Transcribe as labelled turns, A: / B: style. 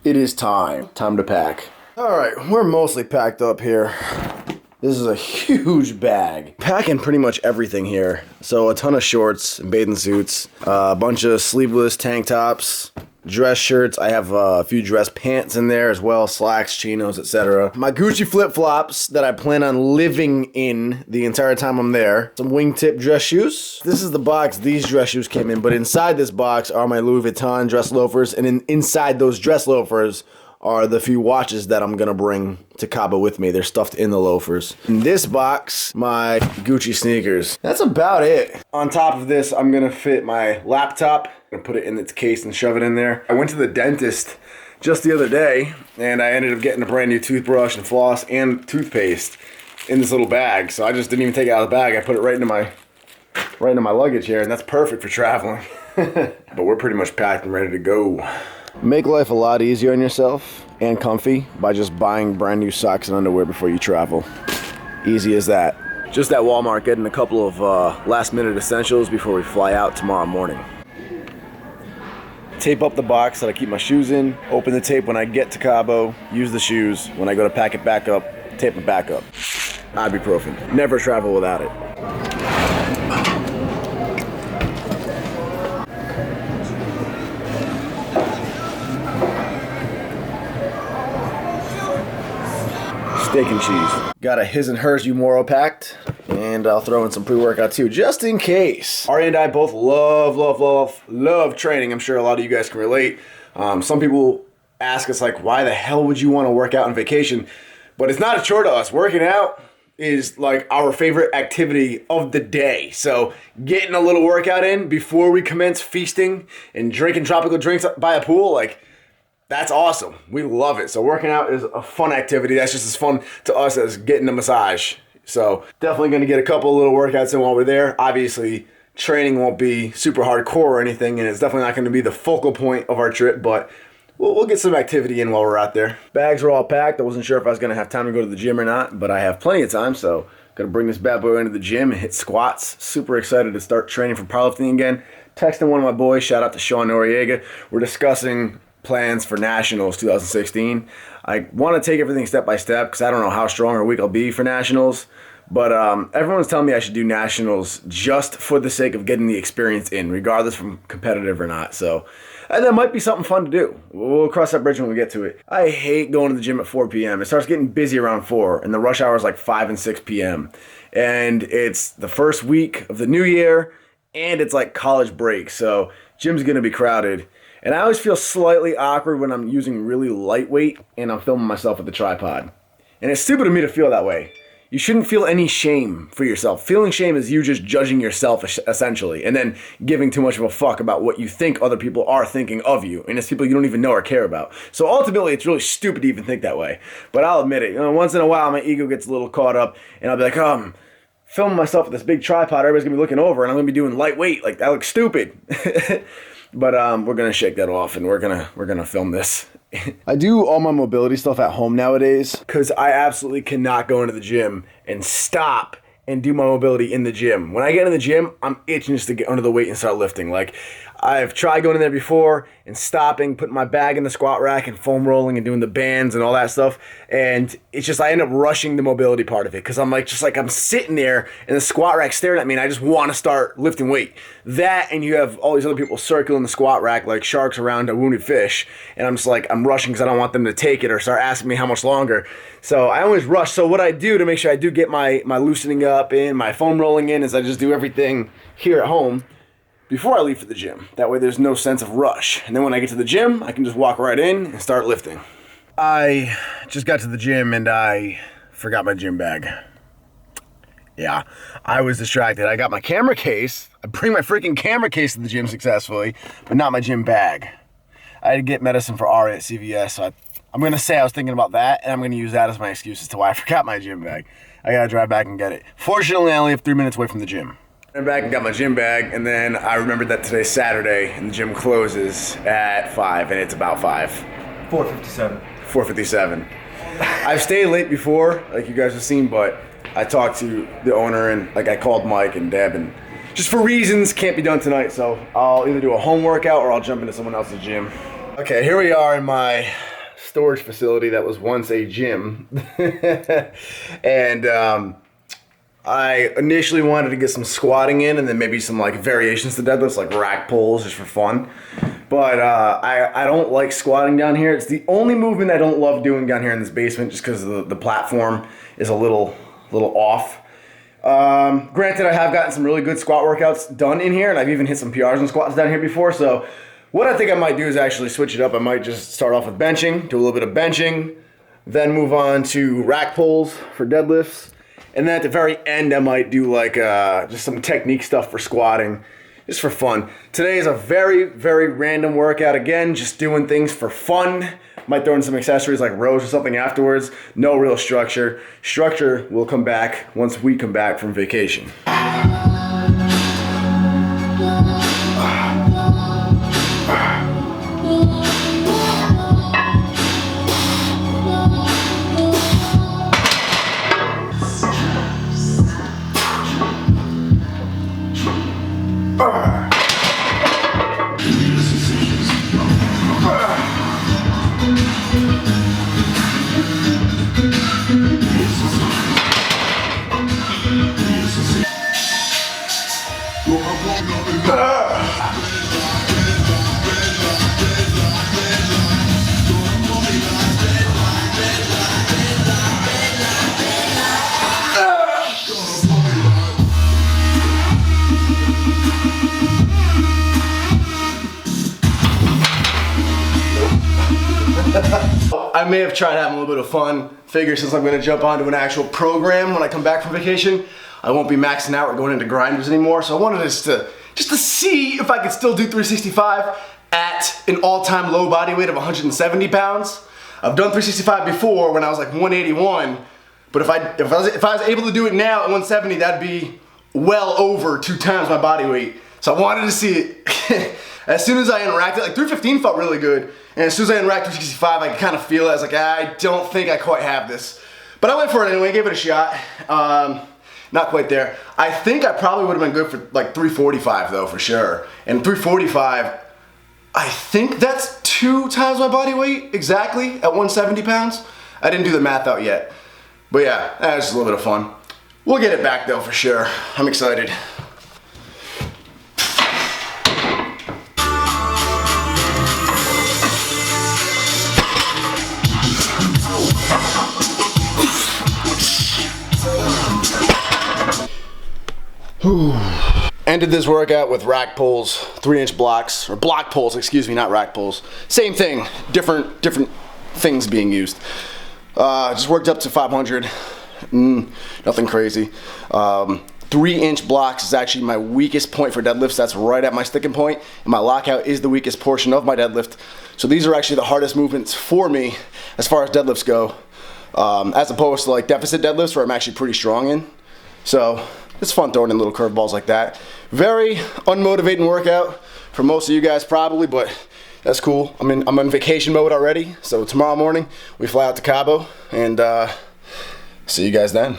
A: It is time to pack. All right, we're mostly packed up here. This is a huge bag. Packing pretty much everything here. So a ton of shorts and bathing suits, a bunch of sleeveless tank tops, dress shirts. I have a few dress pants in there as well, slacks, chinos, etc. My Gucci flip-flops that I plan on living in the entire time I'm there. Some wingtip dress shoes. This is the box these dress shoes came in, but inside this box are my Louis Vuitton dress loafers, and inside those dress loafers are the few watches that I'm gonna bring to Cabo with me. They're stuffed in the loafers. In this box, my Gucci sneakers. That's about it. On top of this, I'm gonna fit my laptop. I'm gonna put it in its case and shove it in there. I went to the dentist just the other day, and I ended up getting a brand new toothbrush and floss and toothpaste in this little bag. So I just didn't even take it out of the bag. I put it right into my luggage here, and that's perfect for traveling. But we're pretty much packed and ready to go. Make life a lot easier on yourself and comfy by just buying brand new socks and underwear before you travel. Easy as that. Just at Walmart getting a couple of last minute essentials before we fly out tomorrow morning. Tape up the box that I keep my shoes in, open the tape when I get to Cabo, use the shoes. When I go to pack it back up, tape it back up. Ibuprofen. Never travel without it. Steak and cheese. Got a his and hers Umoro packed, and I'll throw in some pre-workout too, just in case. Ari and I both love training. I'm sure a lot of you guys can relate. Some people ask us like, why the hell would you want to work out on vacation? But it's not a chore to us. Working out is like our favorite activity of the day. So getting a little workout in before we commence feasting and drinking tropical drinks by a pool, like, that's awesome. We love it. So working out is a fun activity. That's just as fun to us as getting a massage. So definitely going to get a couple little workouts in while we're there. Obviously, training won't be super hardcore or anything, and it's definitely not going to be the focal point of our trip, but we'll get some activity in while we're out there. Bags are all packed. I wasn't sure if I was going to have time to go to the gym or not, but I have plenty of time, so going to bring this bad boy into the gym and hit squats. Super excited to start training for powerlifting again. Texting one of my boys, shout out to Sean Noriega. We're discussing plans for Nationals 2016. I want to take everything step by step because I don't know how strong or weak I'll be for Nationals. But everyone's telling me I should do Nationals just for the sake of getting the experience in, regardless from competitive or not. So that might be something fun to do. We'll cross that bridge when we get to it. I hate going to the gym at 4 p.m. It starts getting busy around 4, and the rush hour is like 5 and 6 p.m. And it's the first week of the new year, and it's like college break. So gym's going to be crowded. And I always feel slightly awkward when I'm using really lightweight and I'm filming myself with the tripod. And it's stupid of me to feel that way. You shouldn't feel any shame for yourself. Feeling shame is you just judging yourself, essentially, and then giving too much of a fuck about what you think other people are thinking of you. And it's people you don't even know or care about. So ultimately, it's really stupid to even think that way. But I'll admit it. Once in a while, my ego gets a little caught up, and I'll be like, I'm filming myself with this big tripod. Everybody's going to be looking over, and I'm going to be doing lightweight. Like, that looks stupid. But we're gonna shake that off, and we're gonna film this. I do all my mobility stuff at home nowadays because I absolutely cannot go into the gym and stop and do my mobility in the gym. When I get in the gym, I'm itching just to get under the weight and start lifting. Like, I've tried going in there before and stopping, putting my bag in the squat rack and foam rolling and doing the bands and all that stuff. And it's just, I end up rushing the mobility part of it because I'm I'm sitting there and the squat rack staring at me and I just want to start lifting weight. That, and you have all these other people circling the squat rack like sharks around a wounded fish. And I'm just like, I'm rushing because I don't want them to take it or start asking me how much longer. So I always rush. So what I do to make sure I do get my loosening up in, my foam rolling in, is I just do everything here at home before I leave for the gym. That way there's no sense of rush. And then when I get to the gym, I can just walk right in and start lifting. I just got to the gym and I forgot my gym bag. Yeah, I was distracted. I got my camera case. I bring my freaking camera case to the gym successfully, but not my gym bag. I had to get medicine for Ari at CVS, so I'm going to say I was thinking about that, and I'm going to use that as my excuse as to why I forgot my gym bag. I got to drive back and get it. Fortunately, I only have 3 minutes away from the gym. I'm back and got my gym bag, and then I remembered that today's Saturday and the gym closes at 5, and it's about 5.
B: 4:57.
A: 4:57. I've stayed late before, like you guys have seen, but I talked to the owner and like I called Mike and Deb, and just for reasons can't be done tonight, so I'll either do a home workout or I'll jump into someone else's gym. Okay, here we are in my storage facility that was once a gym. And I initially wanted to get some squatting in and then maybe some like variations to deadlifts like rack pulls just for fun. But I don't like squatting down here. It's the only movement I don't love doing down here in this basement just because the platform is a little off. Granted, I have gotten some really good squat workouts done in here, and I've even hit some PRs and squats down here before, so what I think I might do is actually switch it up. I might just start off with benching, do a little bit of benching, then move on to rack pulls for deadlifts, and then at the very end I might do like just some technique stuff for squatting, just for fun. Today is a very, very random workout. Again, just doing things for fun. Might throw in some accessories like rows or something afterwards. No real structure. Structure will come back once we come back from vacation. I may have tried having a little bit of fun. Figure since I'm gonna jump onto an actual program when I come back from vacation, I won't be maxing out or going into grinders anymore. So I wanted just to see if I could still do 365 at an all-time low body weight of 170 pounds. I've done 365 before when I was like 181, but if I was able to do it now at 170, that'd be well over 2 times my body weight. So I wanted to see it. As soon as I interacted, like 315 felt really good, and as soon as I interacted 365, I could kind of feel it. I was like, I don't think I quite have this. But I went for it anyway, gave it a shot. Not quite there. I think I probably would have been good for like 345 though, for sure. And 345, I think that's 2 times my body weight exactly at 170 pounds. I didn't do the math out yet. But yeah, that was just a little bit of fun. We'll get it back though, for sure. I'm excited. Ended this workout with rack pulls, 3-inch blocks, or block pulls, excuse me, not rack pulls. Same thing, different things being used. Just worked up to 500, nothing crazy. 3-inch blocks is actually my weakest point for deadlifts. That's right at my sticking point, and my lockout is the weakest portion of my deadlift. So these are actually the hardest movements for me as far as deadlifts go, as opposed to like deficit deadlifts where I'm actually pretty strong in. So it's fun throwing in little curveballs like that. Very unmotivating workout for most of you guys probably, but that's cool. I'm in vacation mode already. So tomorrow morning we fly out to Cabo, and see you guys then.